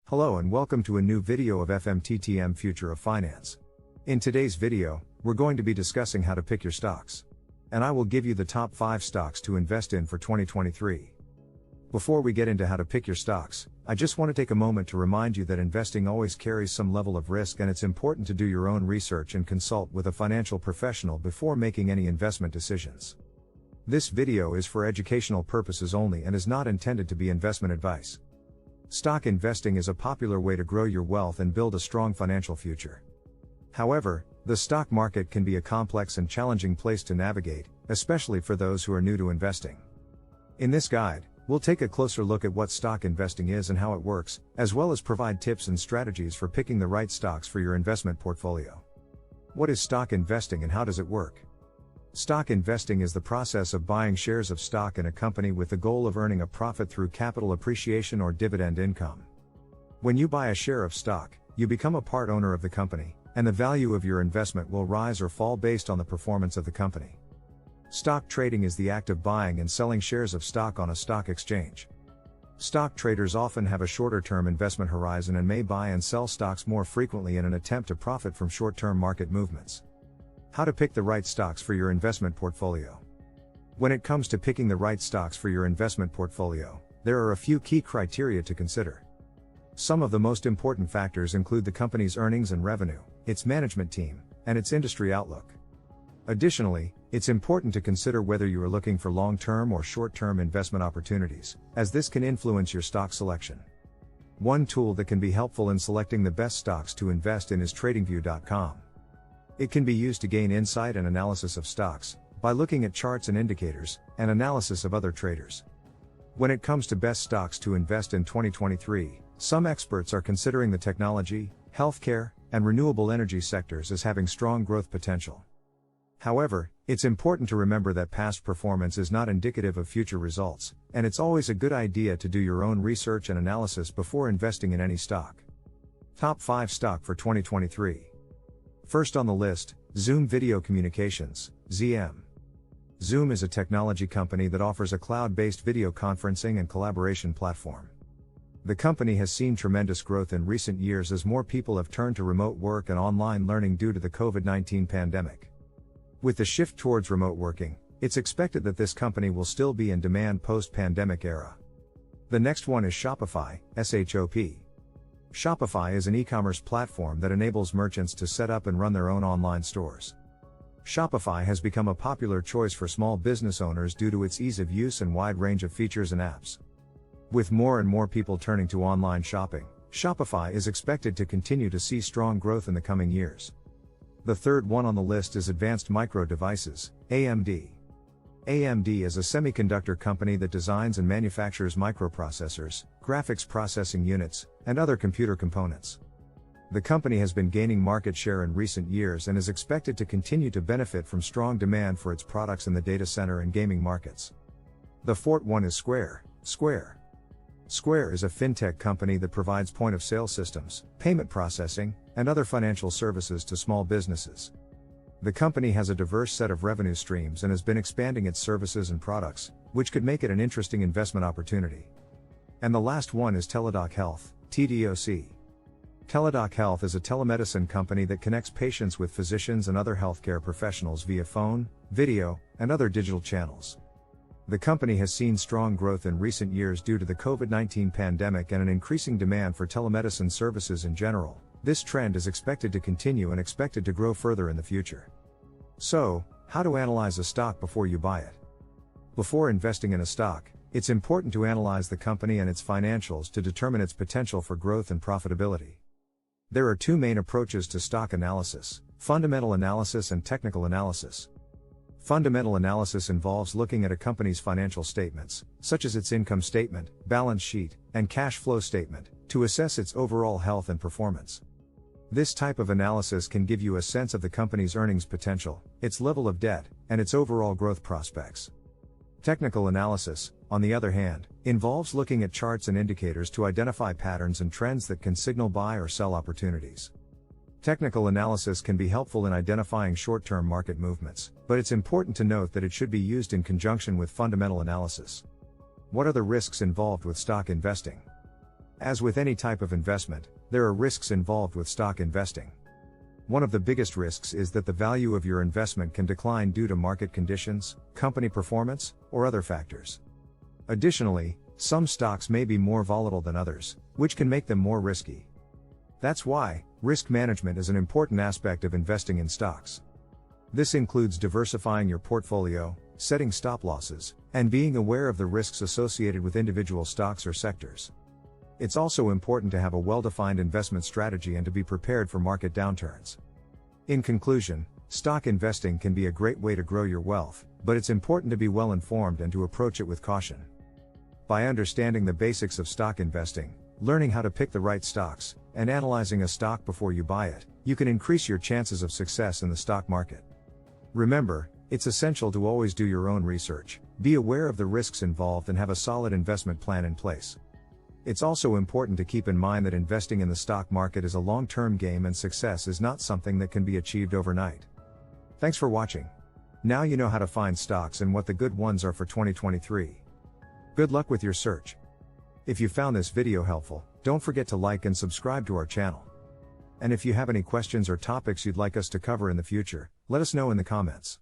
Hello and welcome to a new video of FMTTM Future of Finance. In today's video, we're going to be discussing how to pick your stocks. And I will give you the top 5 stocks to invest in for 2023. Before we get into how to pick your stocks, I just want to take a moment to remind you that investing always carries some level of risk, and it's important to do your own research and consult with a financial professional before making any investment decisions. This video is for educational purposes only and is not intended to be investment advice. Stock investing is a popular way to grow your wealth and build a strong financial future. However, the stock market can be a complex and challenging place to navigate, especially for those who are new to investing. In this guide, we'll take a closer look at what stock investing is and how it works, as well as provide tips and strategies for picking the right stocks for your investment portfolio. What is stock investing and how does it work? Stock investing is the process of buying shares of stock in a company with the goal of earning a profit through capital appreciation or dividend income. When you buy a share of stock, you become a part owner of the company, and the value of your investment will rise or fall based on the performance of the company. Stock trading is the act of buying and selling shares of stock on a stock exchange. Stock traders often have a shorter-term investment horizon and may buy and sell stocks more frequently in an attempt to profit from short-term market movements. How to pick the right stocks for your investment portfolio. When it comes to picking the right stocks for your investment portfolio, there are a few key criteria to consider. Some of the most important factors include the company's earnings and revenue, its management team, and its industry outlook. Additionally, it's important to consider whether you are looking for long-term or short-term investment opportunities, as this can influence your stock selection. One tool that can be helpful in selecting the best stocks to invest in is TradingView.com. It can be used to gain insight and analysis of stocks, by looking at charts and indicators, and analysis of other traders. When it comes to best stocks to invest in 2023, some experts are considering the technology, healthcare, and renewable energy sectors as having strong growth potential. However, it's important to remember that past performance is not indicative of future results, and it's always a good idea to do your own research and analysis before investing in any stock. Top 5 stock for 2023. First on the list, Zoom Video Communications, ZM. Zoom is a technology company that offers a cloud-based video conferencing and collaboration platform. The company has seen tremendous growth in recent years as more people have turned to remote work and online learning due to the COVID-19 pandemic. With the shift towards remote working, it's expected that this company will still be in demand post-pandemic era. The next one is Shopify, SHOP. Shopify is an e-commerce platform that enables merchants to set up and run their own online stores. Shopify has become a popular choice for small business owners due to its ease of use and wide range of features and apps. With more and more people turning to online shopping, Shopify is expected to continue to see strong growth in the coming years. The third one on the list is Advanced Micro Devices, AMD. AMD is a semiconductor company that designs and manufactures microprocessors, graphics processing units, and other computer components. The company has been gaining market share in recent years and is expected to continue to benefit from strong demand for its products in the data center and gaming markets. The fourth one is Square. Square is a fintech company that provides point-of-sale systems, payment processing, and other financial services to small businesses. The company has a diverse set of revenue streams and has been expanding its services and products, which could make it an interesting investment opportunity. And the last one is Teladoc Health, TDOC. Teladoc Health is a telemedicine company that connects patients with physicians and other healthcare professionals via phone, video, and other digital channels. The company has seen strong growth in recent years due to the COVID-19 pandemic and an increasing demand for telemedicine services in general. This trend is expected to continue and expected to grow further in the future. So, how to analyze a stock before you buy it? Before investing in a stock, it's important to analyze the company and its financials to determine its potential for growth and profitability. There are two main approaches to stock analysis: fundamental analysis and technical analysis. Fundamental analysis involves looking at a company's financial statements, such as its income statement, balance sheet, and cash flow statement, to assess its overall health and performance. This type of analysis can give you a sense of the company's earnings potential, its level of debt, and its overall growth prospects. Technical analysis, on the other hand, involves looking at charts and indicators to identify patterns and trends that can signal buy or sell opportunities. Technical analysis can be helpful in identifying short-term market movements, but it's important to note that it should be used in conjunction with fundamental analysis. What are the risks involved with stock investing? As with any type of investment, there are risks involved with stock investing. One of the biggest risks is that the value of your investment can decline due to market conditions, company performance, or other factors. Additionally, some stocks may be more volatile than others, which can make them more risky. That's why, risk management is an important aspect of investing in stocks. This includes diversifying your portfolio, setting stop losses, and being aware of the risks associated with individual stocks or sectors. It's also important to have a well-defined investment strategy and to be prepared for market downturns. In conclusion, stock investing can be a great way to grow your wealth, but it's important to be well informed and to approach it with caution. By understanding the basics of stock investing, learning how to pick the right stocks, and analyzing a stock before you buy it, you can increase your chances of success in the stock market. Remember, it's essential to always do your own research, be aware of the risks involved and have a solid investment plan in place. It's also important to keep in mind that investing in the stock market is a long-term game and success is not something that can be achieved overnight. Thanks for watching. Now you know how to find stocks and what the good ones are for 2023. Good luck with your search. If you found this video helpful, don't forget to like and subscribe to our channel. And if you have any questions or topics you'd like us to cover in the future, let us know in the comments.